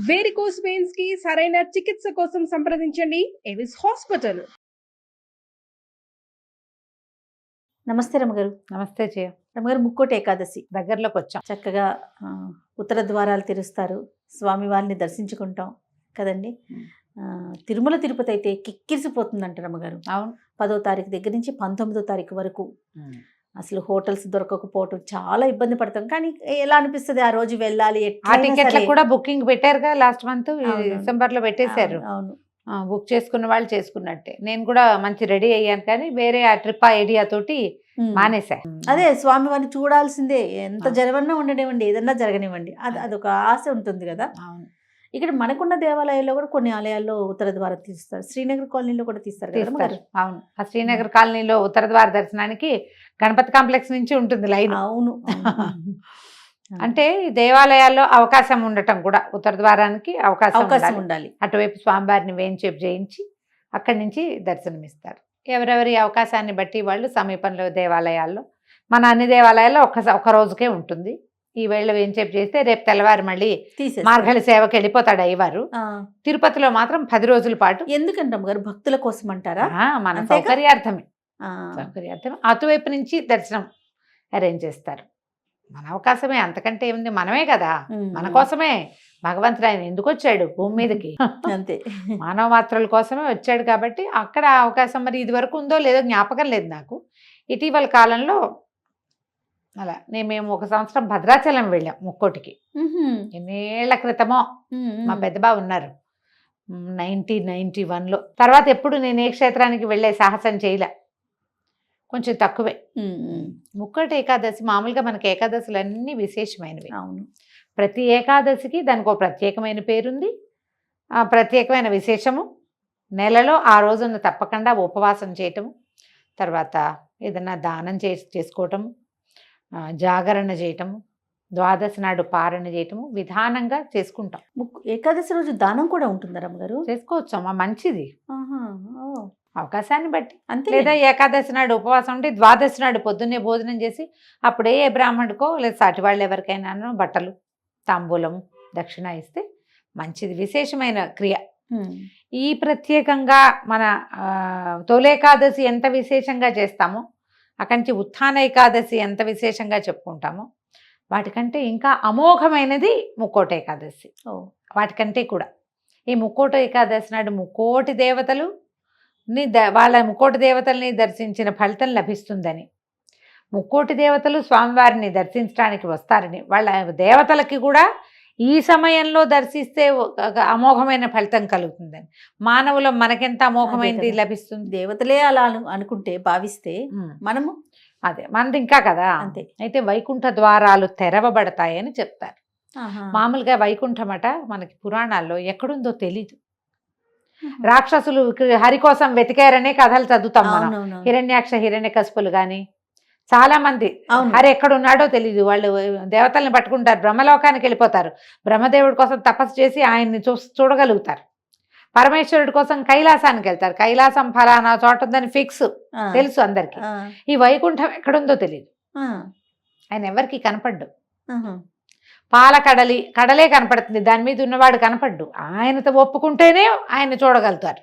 Varicose veins కి సరైన చికిత్స కోసం సంప్రదించండి ఎవిస్ హాస్పిటల్. నమస్తే రమగారు. నమస్తే జయ. రమగారు, ముక్కోటి ఏకాదశి దగ్గరలోకి వచ్చాం. చక్కగా ఉత్తర ద్వారాలు తెరుస్తారు, స్వామి వారిని దర్శించుకుంటాం కదండి. తిరుమల తిరుపతి అయితే కిక్కిరిసిపోతుందంట రమగారు. అవును, 10వ తారీఖు దగ్గర నుంచి 19వ తారీఖు వరకు అసలు హోటల్స్ దొరకకపోవటం చాలా ఇబ్బంది పడతాం. కానీ ఎలా అనిపిస్తుంది ఆ రోజు వెళ్ళాలి? ఆ టికెట్లకు కూడా బుకింగ్ పెట్టారుగా, లాస్ట్ మంత్ అవును. డిసెంబర్ లో పెట్టేశారు. అవును, బుక్ చేసుకున్న వాళ్ళు చేసుకున్నట్టే. నేను కూడా మంచి రెడీ అయ్యాను, కానీ వేరే ఆ ట్రిప్ ఐడియా తోటి మానేసా. అదే స్వామి వారిని చూడాల్సిందే, ఎంత జరగన్నా ఉండనివ్వండి, ఏదన్నా జరగనివ్వండి, అదొక ఆశ ఉంటుంది కదా. అవును, ఇక్కడ మనకున్న దేవాలయాల్లో కూడా కొన్ని ఆలయాల్లో ఉత్తర ద్వారం తీస్తారు, శ్రీనగర్ కాలనీలో కూడా తీస్తారు కదా. అవును, ఆ శ్రీనగర్ కాలనీలో ఉత్తర ద్వార దర్శనానికి గణపతి కాంప్లెక్స్ నుంచి ఉంటుంది లైన్. అవును. అంటే దేవాలయాల్లో అవకాశం ఉండటం కూడా ఉత్తర ద్వారానికి అవకాశం ఉండాలి. అటువైపు స్వామివారిని వేయించేపు చేయించి అక్కడి నుంచి దర్శనమిస్తారు. ఎవరెవరి అవకాశాన్ని బట్టి వాళ్ళు సమీపంలో దేవాలయాల్లో, మన అన్ని దేవాలయాల్లో ఒక రోజుకే ఉంటుంది. ఈ వేళ వేయించేపు చేస్తే రేపు తెల్లవారు మళ్ళీ మార్గళి సేవకి వెళ్ళిపోతాడు అయ్యవారు. తిరుపతిలో మాత్రం 10 రోజుల పాటు. ఎందుకంటాం గారు, భక్తుల కోసం అంటారా? మన సౌకర్యార్థమే. అటువైపు నుంచి దర్శనం అరేంజ్ చేస్తారు. మన అవకాశమే, అంతకంటే ఏముంది, మనమే కదా, మన కోసమే భగవంతుడు ఆయన ఎందుకు వచ్చాడు భూమి మీదకి, అంతే, మానవ మాత్రల కోసమే వచ్చాడు. కాబట్టి అక్కడ అవకాశం మరి ఇది వరకు ఉందో లేదో జ్ఞాపకం లేదు నాకు. ఇటీవల కాలంలో అలా మేము ఒక సంవత్సరం భద్రాచలం వెళ్ళాం ముక్కోటికి. ఎన్నేళ్ల క్రితమో మా పెద్దబాబు ఉన్నారు, 1991లో. తర్వాత ఎప్పుడు నేను ఏ క్షేత్రానికి వెళ్ళే సాహసం చేయలే, కొంచెం తక్కువే. ముక్కోటి ఏకాదశి మామూలుగా మనకి ఏకాదశులు అన్నీ విశేషమైనవి. అవును, ప్రతి ఏకాదశికి దానికి ఒక ప్రత్యేకమైన పేరుంది, ప్రత్యేకమైన విశేషము. నెలలో ఆ రోజున తప్పకుండా ఉపవాసం చేయటము, తర్వాత ఏదన్నా దానం చేసుకోవటము, జాగరణ చేయటము, ద్వాదశి నాడు పారణ చేయటము విధానంగా చేసుకుంటాం. ఏకాదశి రోజు దానం కూడా ఉంటుందా రమ్మగారు? చేసుకోవచ్చు అమ్మా, మంచిది, అవకాశాన్ని బట్టి అంతే. లేదా ఏకాదశి నాడు ఉపవాసం ఉంటే ద్వాదశి నాడు పొద్దున్నే భోజనం చేసి అప్పుడే ఏ బ్రాహ్మణుడికో లేదా సాటి వాళ్ళు ఎవరికైనా బట్టలు తాంబూలం దక్షిణ ఇస్తే మంచిది, విశేషమైన క్రియ. ఈ ప్రత్యేకంగా మన తొలేకాదశి ఎంత విశేషంగా చేస్తామో, అక్కడి నుంచి ఉత్థాన ఏకాదశి ఎంత విశేషంగా చెప్పుకుంటామో, వాటికంటే ఇంకా అమోఘమైనది ముక్కోటి ఏకాదశి. వాటికంటే కూడా ఈ ముక్కోటి ఏకాదశి నాడు ముక్కోటి దేవతలు వాళ్ళ ముక్కోటి దేవతల్ని దర్శించిన ఫలితం లభిస్తుందని, ముక్కోటి దేవతలు స్వామివారిని దర్శించడానికి వస్తారని, వాళ్ళ దేవతలకి కూడా ఈ సమయంలో దర్శిస్తే అమోఘమైన ఫలితం కలుగుతుందని, మానవులు మనకెంత అమోఘమైనది లభిస్తుంది. దేవతలే అలా అనుకుంటే భావిస్తే మనము అదే మనది ఇంకా కదా. అంతే. అయితే వైకుంఠ ద్వారాలు తెరవబడతాయని చెప్తారు. మామూలుగా వైకుంఠమట మనకి పురాణాల్లో ఎక్కడుందో తెలీదు. రాక్షసులు హరి కోసం వెతికారనే కథలు చదువుతాం మనం. హిరణ్యాక్ష హిరణ్యకశిపులు గాని చాలా మంది హరి ఎక్కడున్నాడో తెలీదు. వాళ్ళు దేవతల్ని పట్టుకుంటారు, బ్రహ్మలోకానికి వెళ్ళిపోతారు, బ్రహ్మదేవుడి కోసం తపస్సు చేసి ఆయన్ని చూడగలుగుతారు. పరమేశ్వరుడి కోసం కైలాసానికి వెళ్తారు, కైలాసం ఫలానా చోట ఉందని ఫిక్స్ తెలుసు అందరికి. ఈ వైకుంఠం ఎక్కడుందో తెలియదు, ఆయన ఎవరికి కనపడ్డు. కడలే కనపడుతుంది, దాని మీద ఉన్నవాడు కనపడ్డు. ఆయనతో ఒప్పుకుంటేనే ఆయన చూడగలుగుతారు.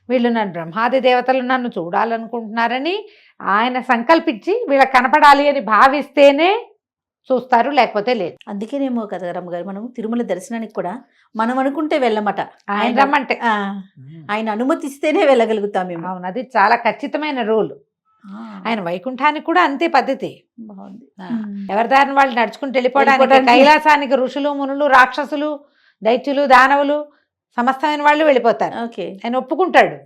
వీళ్ళు నన్ను బ్రహ్మాది దేవతలు నన్ను చూడాలనుకుంటున్నారని ఆయన సంకల్పించి వీళ్ళకి కనపడాలి అని భావిస్తేనే చూస్తారు, లేకపోతే లేదు. అందుకేనేమో కదా రమ్మగారు, మనం తిరుమల దర్శనానికి కూడా మనం అనుకుంటే వెళ్ళమట, ఆయన రమ్మంటే ఆయన అనుమతిస్తేనే వెళ్ళగలుగుతాం మేము. అవును, అది చాలా ఖచ్చితమైన రూల్. ఆయన వైకుంఠానికి కూడా అంతే పద్ధతి. ఎవరి దారిని వాళ్ళు నడుచుకుంటూ వెళ్ళిపోవడానికి. కైలాసానికి ఋషులు మునులు రాక్షసులు దైత్యులు దానవులు సమస్తమైన వాళ్ళు వెళ్ళిపోతారు, ఆయన ఒప్పుకుంటాడు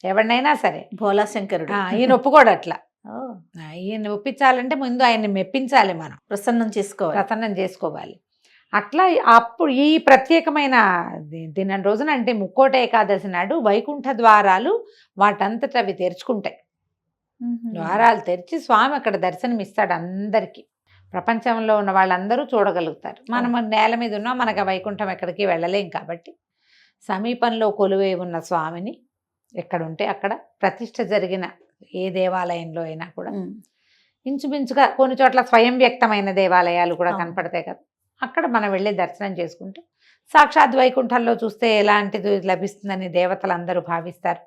ఎవరినైనా సరే. భోలా శంకరుడు ఈయన ఒప్పుకోడు అట్లా. ఈయన ఒప్పించాలంటే ముందు ఆయన్ని మెప్పించాలి, మనం ప్రసన్నం చేసుకోవాలి. అట్లా అప్పుడు ఈ ప్రత్యేకమైన దినం రోజున, అంటే ముక్కోటి ఏకాదశి నాడు వైకుంఠ ద్వారాలు వాటంతట అవి తెరుచుకుంటాయి. ద్వారాలు తెరిచి స్వామి అక్కడ దర్శనం ఇస్తాడు అందరికీ. ప్రపంచంలో ఉన్న వాళ్ళందరూ చూడగలుగుతారు. మనం నేల మీద ఉన్నా మనకు వైకుంఠం ఎక్కడికి వెళ్ళలేం కాబట్టి సమీపంలో కొలువై ఉన్న స్వామిని ఎక్కడుంటే అక్కడ ప్రతిష్ఠ జరిగిన ఏ దేవాలయంలో అయినా కూడా ఇంచుమించుగా కొన్ని చోట్ల స్వయం వ్యక్తమైన దేవాలయాలు కూడా కనపడతాయి కదా, అక్కడ మనం వెళ్ళి దర్శనం చేసుకుంటే సాక్షాత్ వైకుంఠంలో చూస్తే ఎలాంటిది లభిస్తుందని దేవతలందరూ భావిస్తారు.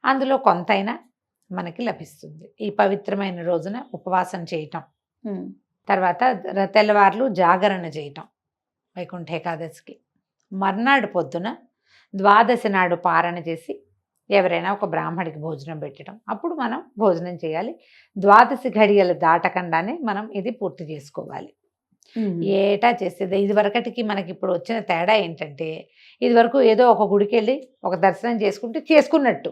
అందులో కొంతైనా మనకి లభిస్తుంది ఈ పవిత్రమైన రోజున ఉపవాసం చేయటం. తర్వాత తెల్లవార్లు జాగరణ చేయటం వైకుంఠ ఏకాదశికి. మర్నాడు పొద్దున ద్వాదశి నాడు పారణ చేసి ఎవరైనా ఒక బ్రాహ్మడికి భోజనం పెట్టడం. అప్పుడు మనం భోజనం చేయాలి. ద్వాదశి ఘడియలు దాటకుండానే మనం ఇది పూర్తి చేసుకోవాలి. ఏటా చేసేది. ఇది వరకటికి మనకి ఇప్పుడు వచ్చిన తేడా ఏంటంటే, ఇది వరకు ఏదో ఒక గుడికి వెళ్ళి ఒక దర్శనం చేసుకుంటే చేసుకున్నట్టు,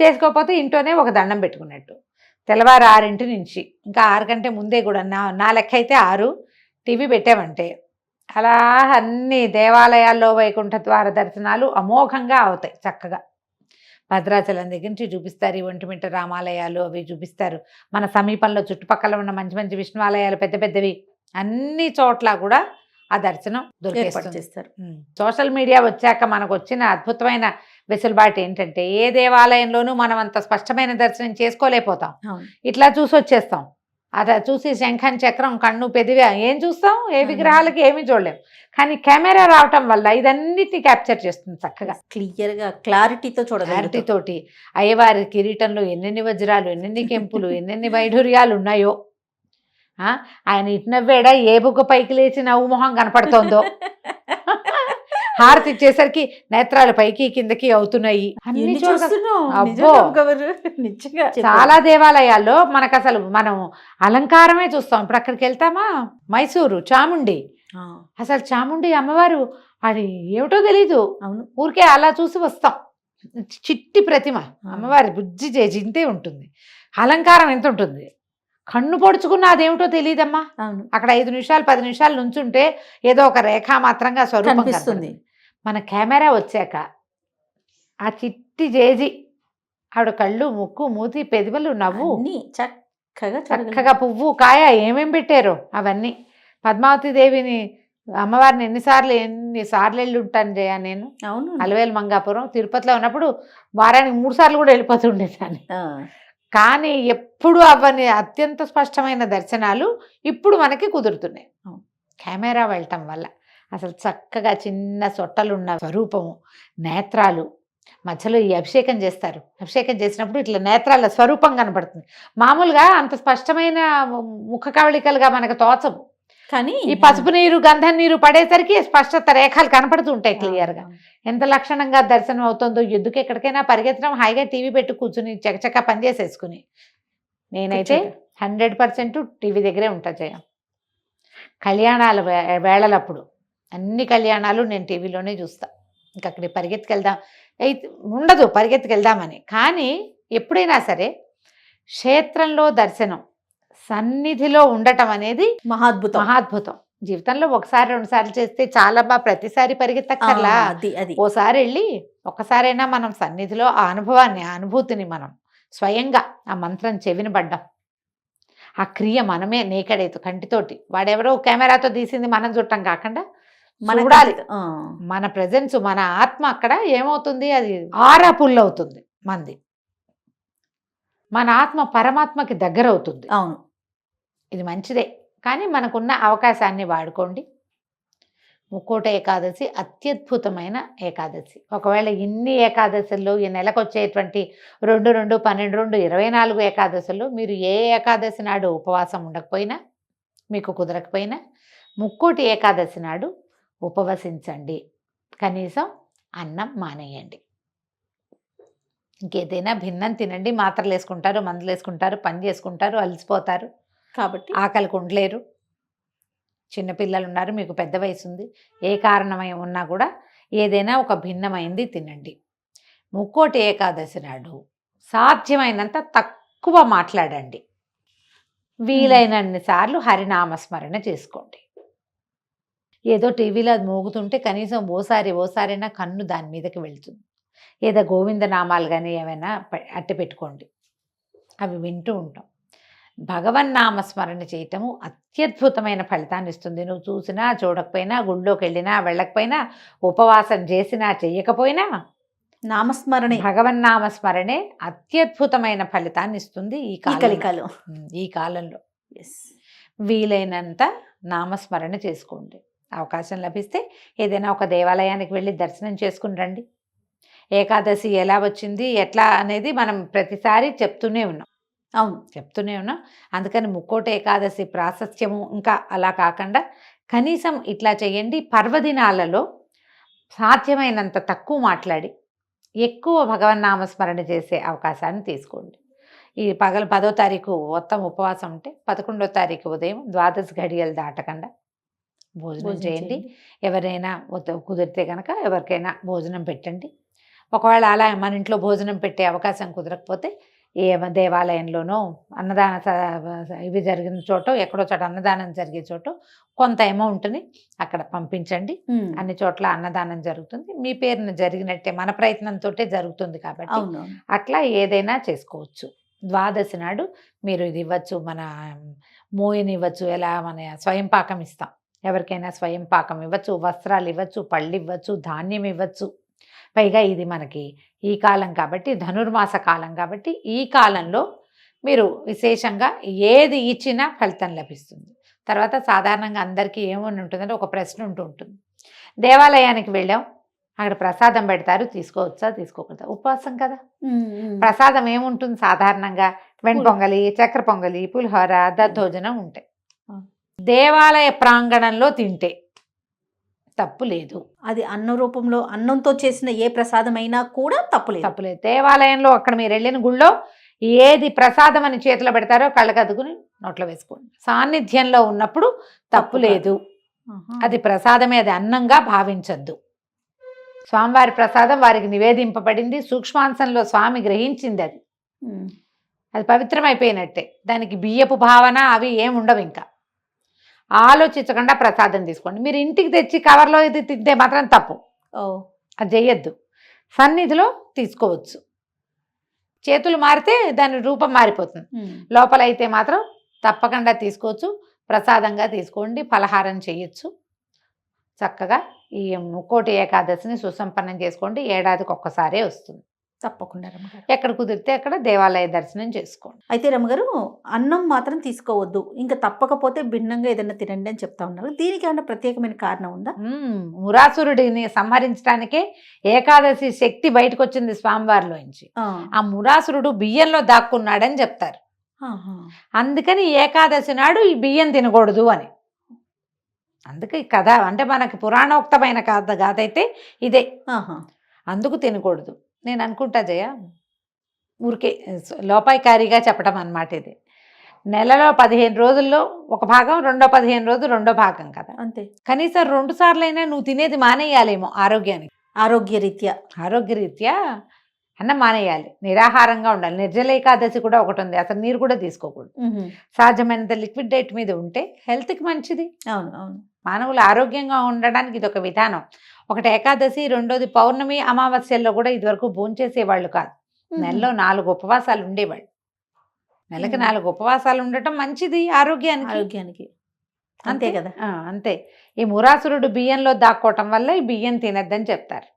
చేసుకోకపోతే ఇంట్లోనే ఒక దండం పెట్టుకున్నట్టు. తెల్లవారు 6 నుంచి ఇంకా 6 కంటే ముందే కూడా నా లెక్క అయితే 6 టీవీ పెట్టామంటే అలా అన్ని దేవాలయాల్లో వైకుంఠ ద్వార దర్శనాలు అమోఘంగా అవుతాయి. చక్కగా భద్రాచలం దగ్గర నుంచి చూపిస్తారు, ఈ ఒంటిమిట్ట రామాలయాలు అవి చూపిస్తారు. మన సమీపంలో చుట్టుపక్కల ఉన్న మంచి మంచి విష్ణువాలయాలు పెద్ద పెద్దవి అన్ని చోట్ల కూడా ఆ దర్శనం దొరికేస్తారు. సోషల్ మీడియా వచ్చాక మనకు వచ్చిన అద్భుతమైన వెసులుబాటు ఏంటంటే, ఏ దేవాలయంలోనూ మనం అంత స్పష్టమైన దర్శనం చేసుకోలేకపోతాం. ఇట్లా చూసి వచ్చేస్తాం. అలా చూసి శంఖం చక్రం కన్ను పెదివి ఏం చూస్తాం, ఏ విగ్రహాలకి ఏమీ చూడలేం. కానీ కెమెరా రావటం వల్ల ఇదన్నిటిని క్యాప్చర్ చేస్తుంది చక్కగా, క్లియర్గా క్లారిటీతో క్లారిటీతోటి. అయ్యవారి కిరీటంలో ఎన్నెన్ని వజ్రాలు, ఎన్నెన్ని కెంపులు, ఎన్నెన్ని వైఢూర్యాలు ఉన్నాయో. ఆయన ఇటు నవ్వేడా, ఏ బుగ్గ పైకి లేచి నవ్వు మొహం కనపడుతోందో. హారతి ఇచ్చేసరికి నేత్రాలు పైకి కిందకి అవుతున్నాయి. చాలా దేవాలయాల్లో మనకు అసలు మనం అలంకారమే చూస్తాం. ఇప్పుడు అక్కడికి వెళ్తామా, మైసూరు చాముండి, అసలు చాముండి అమ్మవారు అది ఏమిటో తెలీదు, ఊరికే అలా చూసి వస్తాం. చిట్టి ప్రతిమ అమ్మవారి బుజ్జి చేసి ఇంతే ఉంటుంది. అలంకారం ఎంత ఉంటుంది, కన్ను పొడుచుకున్న అదేమిటో తెలియదమ్మా. అక్కడ 5 నిమిషాలు 10 నిమిషాలు నుంచుంటే ఏదో ఒక రేఖా మాత్రంగా స్వరూపం కనిపిస్తుంది. మన కెమెరా వచ్చాక ఆ చిట్టి జేజి ఆవిడ కళ్ళు, ముక్కు, మూతి, పెదవులు, నవ్వు చక్కగా పువ్వు కాయ ఏమేం పెట్టారో అవన్నీ. పద్మావతి దేవిని అమ్మవారిని ఎన్నిసార్లు వెళ్ళి ఉంటాను జయ నేను. అలవేలు మంగాపురం తిరుపతిలో ఉన్నప్పుడు వారానికి 3 సార్లు కూడా వెళ్ళిపోతుండేదాన్ని. కానీ ఎప్పుడు అవన్నీ అత్యంత స్పష్టమైన దర్శనాలు ఇప్పుడు మనకి కుదురుతున్నాయి కెమెరా వెళ్ళటం వల్ల. అసలు చక్కగా చిన్న సొట్టలున్న స్వరూపము, నేత్రాలు, మధ్యలో ఈ అభిషేకం చేస్తారు. అభిషేకం చేసినప్పుడు ఇట్లా నేత్రాల స్వరూపం కనపడుతుంది. మామూలుగా అంత స్పష్టమైన ముఖ కవళికలుగా మనకు తోచవు, కానీ ఈ పసుపు నీరు గంధం నీరు పడేసరికి స్పష్టత రేఖలు కనపడుతుంటాయి క్లియర్గా. ఎంత లక్షణంగా దర్శనం అవుతుందో. ఎందుకు ఎక్కడికైనా పరిగెత్తడం, హాయిగా టీవీ పెట్టి కూర్చుని చకచకా పనిచేసేసుకుని. నేనైతే 100% టీవీ దగ్గరే ఉంటా జయ. కళ్యాణాల వేళలప్పుడు అన్ని కళ్యాణాలు నేను టీవీలోనే చూస్తా. ఇంకా అక్కడికి పరిగెత్తుకెళ్దాం అయితే ఉండదు, పరిగెత్తుకెళ్దామని. కానీ ఎప్పుడైనా సరే క్షేత్రంలో దర్శనం, సన్నిధిలో ఉండటం అనేది మహాద్భుతం. జీవితంలో 1-2 సార్లు చేస్తే చాలా ప్రతిసారి పరిగెత్తక్కర్లా. ఓసారి వెళ్ళి ఒక్కసారైనా మనం సన్నిధిలో ఆ అనుభవాన్ని, ఆ అనుభూతిని మనం స్వయంగా ఆ మంత్రం చెవిని పడ్డం, ఆ క్రియ మనమే నేకడైతే కంటితోటి, వాడెవరో కెమెరాతో తీసింది మనం చూడటం కాకుండా చూడాలి. మన ప్రెజెన్స్, మన ఆత్మ అక్కడ ఏమవుతుంది, అది ఆరా పుల్ అవుతుంది మంది. మన ఆత్మ పరమాత్మకి దగ్గర అవుతుంది. అవును, ఇది మంచిదే. కానీ మనకున్న అవకాశాన్ని వాడుకోండి. ముక్కోట ఏకాదశి అత్యద్భుతమైన ఏకాదశి. ఒకవేళ ఇన్ని ఏకాదశుల్లో ఈ నెలకు వచ్చేటువంటి 2, 2, 12, 24 ఏకాదశుల్లో మీరు ఏ ఏకాదశి నాడు ఉపవాసం ఉండకపోయినా, మీకు కుదరకపోయినా, ముక్కోటి ఏకాదశి నాడు ఉపవసించండి. కనీసం అన్నం మానేయండి. ఇంకేదైనా భిన్నం తినండి. మాత్రలు వేసుకుంటారు, మందులు వేసుకుంటారు, పని చేసుకుంటారు, అలసిపోతారు, కాబట్టి ఆకలికి ఉండలేరు. చిన్నపిల్లలు ఉన్నారు, మీకు పెద్ద వయసు ఉంది, ఏ కారణమై ఉన్నా కూడా ఏదైనా ఒక భిన్నమైంది తినండి. ముక్కోటి ఏకాదశి నాడు సాధ్యమైనంత తక్కువ మాట్లాడండి. వీలైనన్ని సార్లు హరినామస్మరణ చేసుకోండి. ఏదో టీవీలో అది మోగుతుంటే కనీసం ఓసారైనా కన్ను దాని మీదకి వెళ్తుంది. ఏదో గోవిందనామాలు కానీ ఏమైనా అట్టి పెట్టుకోండి, అవి వింటూ ఉంటాం. భగవన్నామస్మరణ చేయటము అత్యద్భుతమైన ఫలితాన్ని ఇస్తుంది. నువ్వు చూసినా చూడకపోయినా, గుళ్ళోకి వెళ్ళినా వెళ్ళకపోయినా, ఉపవాసం చేసినా చెయ్యకపోయినా, నామస్మరణే, భగవన్నామస్మరణే అత్యద్భుతమైన ఫలితాన్ని ఇస్తుంది ఈ కాలంలో. వీలైనంత నామస్మరణ చేసుకోండి. అవకాశం లభిస్తే ఏదైనా ఒక దేవాలయానికి వెళ్ళి దర్శనం చేసుకుని రండి. ఏకాదశి ఎలా వచ్చింది ఎట్లా అనేది మనం ప్రతిసారి చెప్తూనే ఉన్నాం. అందుకని ముక్కోటి ఏకాదశి ప్రాశస్త్యము ఇంకా అలా కాకుండా కనీసం ఇట్లా చేయండి. పర్వదినాలలో సాధ్యమైనంత తక్కువ మాట్లాడి ఎక్కువ భగవన్నామస్మరణ చేసే అవకాశాన్ని తీసుకోండి. ఈ 10వ తారీఖు మొత్తం ఉపవాసం ఉంటే 11వ తారీఖు ఉదయం 12 గడియలు దాటకుండా భోజనం చేయండి. ఎవరైనా కుదిరితే కనుక ఎవరికైనా భోజనం పెట్టండి. ఒకవేళ అలా మన ఇంట్లో భోజనం పెట్టే అవకాశం కుదరకపోతే ఏ దేవాలయంలోనో అన్నదాన ఇవి జరిగిన చోట ఎక్కడో చోట అన్నదానం జరిగే చోట కొంత అమౌంట్ని అక్కడ పంపించండి. అన్ని చోట్ల అన్నదానం జరుగుతుంది. మీ పేరున జరిగినట్టే మన ప్రయత్నంతో జరుగుతుంది కాబట్టి అట్లా ఏదైనా చేసుకోవచ్చు. ద్వాదశి నాడు మీరు ఇది ఇవ్వచ్చు, మన మోయిని ఇవ్వచ్చు, ఎలా మన స్వయం పాకం ఇస్తాం, ఎవరికైనా స్వయం పాకం ఇవ్వచ్చు, వస్త్రాలు ఇవ్వచ్చు, పళ్ళు ఇవ్వచ్చు, ధాన్యం ఇవ్వచ్చు. పైగా ఇది మనకి ఈ కాలం కాబట్టి, ధనుర్మాస కాలం కాబట్టి ఈ కాలంలో మీరు విశేషంగా ఏది ఇచ్చినా ఫలితం లభిస్తుంది. తర్వాత సాధారణంగా అందరికీ ఏమని ఉంటుందంటే ఒక ప్రశ్న ఉంటుంది. దేవాలయానికి వెళ్ళాం, అక్కడ ప్రసాదం పెడతారు, తీసుకోవచ్చా తీసుకోకూడదా? ఉపవాసం కదా, ప్రసాదం ఏముంటుంది సాధారణంగా వెండి పొంగలి, చక్కెర పొంగలి, పులిహోర, దద్దోజనం ఉంటాయి. దేవాలయ ప్రాంగణంలో తింటే తప్పు లేదు. అది అన్న రూపంలో అన్నంతో చేసిన ఏ ప్రసాదమైనా కూడా తప్పులేదు. దేవాలయంలో అక్కడ మీరు వెళ్ళిన గుళ్ళో ఏది ప్రసాదం అని చేతిలో పెడతారో కళ్ళకద్దుకుని నోట్లో వేసుకోండి. సాన్నిధ్యంలో ఉన్నప్పుడు తప్పు లేదు. అది ప్రసాదమే, అది అన్నంగా భావించద్దు. స్వామివారి ప్రసాదం వారికి నివేదింపబడింది, సూక్ష్మాంశంలో స్వామి గ్రహించింది, అది పవిత్రమైపోయినట్టే. దానికి బియ్యపు భావన అవి ఏముండవు. ఇంకా ఆలోచించకుండా ప్రసాదం తీసుకోండి. మీరు ఇంటికి తెచ్చి కవర్లో ఇది తింటే మాత్రం తప్పు, అది చేయొద్దు. సన్నిధిలో తీసుకోవచ్చు. చేతులు మారితే దాని రూపం మారిపోతుంది. లోపల అయితే మాత్రం తప్పకుండా తీసుకోవచ్చు. ప్రసాదంగా తీసుకోండి, ఫలహారం చేయొచ్చు. చక్కగా ఈ ముక్కోటి ఏకాదశిని సుసంపన్నం చేసుకోండి. ఏడాదికి ఒక్కసారే వస్తుంది. తప్పకుండా రమ్మగారు, ఎక్కడ కుదిరితే అక్కడ దేవాలయ దర్శనం చేసుకోండి. అయితే రమ్మగారు, అన్నం మాత్రం తీసుకోవద్దు, ఇంకా తప్పకపోతే భిన్నంగా ఏదైనా తినండి అని చెప్తా ఉన్నారు. దీనికి ఏమైనా ప్రత్యేకమైన కారణం ఉందా? మురాసురుడిని సంహరించడానికే ఏకాదశి శక్తి బయటకు వచ్చింది స్వామివారిలోంచి. ఆ మురాసురుడు బియ్యంలో దాక్కున్నాడని చెప్తారు. అందుకని ఏకాదశి నాడు ఈ బియ్యం తినకూడదు అని. అందుకే ఈ కథ అంటే మనకి పురాణోక్తమైన కథ అయితే ఇదే. అందుకు తినకూడదు. నేను అనుకుంటా జయ, ఊరికే లోపాయికారిగా చెప్పడం అన్నమాట. ఇది నెలలో 15 రోజుల్లో ఒక భాగం, రెండో 15 రోజులు రెండో భాగం కదా, అంతే. కనీసం 2 సార్లైనా నువ్వు తినేది మానేయాలేమో ఆరోగ్యానికి. ఆరోగ్యరీత్యా అన్నం మానేయాలి, నిరాహారంగా ఉండాలి. నిర్జల ఏకాదశి కూడా ఒకటి ఉంది, అసలు నీరు కూడా తీసుకోకూడదు. సాధ్యమైనంత లిక్విడ్ డైట్ మీద ఉంటే హెల్త్కి మంచిది. అవును. మానవులు ఆరోగ్యంగా ఉండడానికి ఇది ఒక విధానం. ఒకటి ఏకాదశి, రెండోది పౌర్ణమి, అమావాస్యల్లో కూడా ఇదివరకు భోంచేసేవాళ్ళు కాదు. నెలలో 4 ఉపవాసాలు ఉండేవాళ్ళు. నెలకి 4 ఉపవాసాలు ఉండటం మంచిది ఆరోగ్యానికి. అంతే కదా. అంతే. ఈ మురాసురుడు బియ్యంలో దాక్కోవటం వల్ల ఈ బియ్యం తినద్దని చెప్తారు.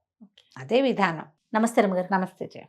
అదే విధానం. నమస్తే రమ్మగారు. నమస్తే జయ.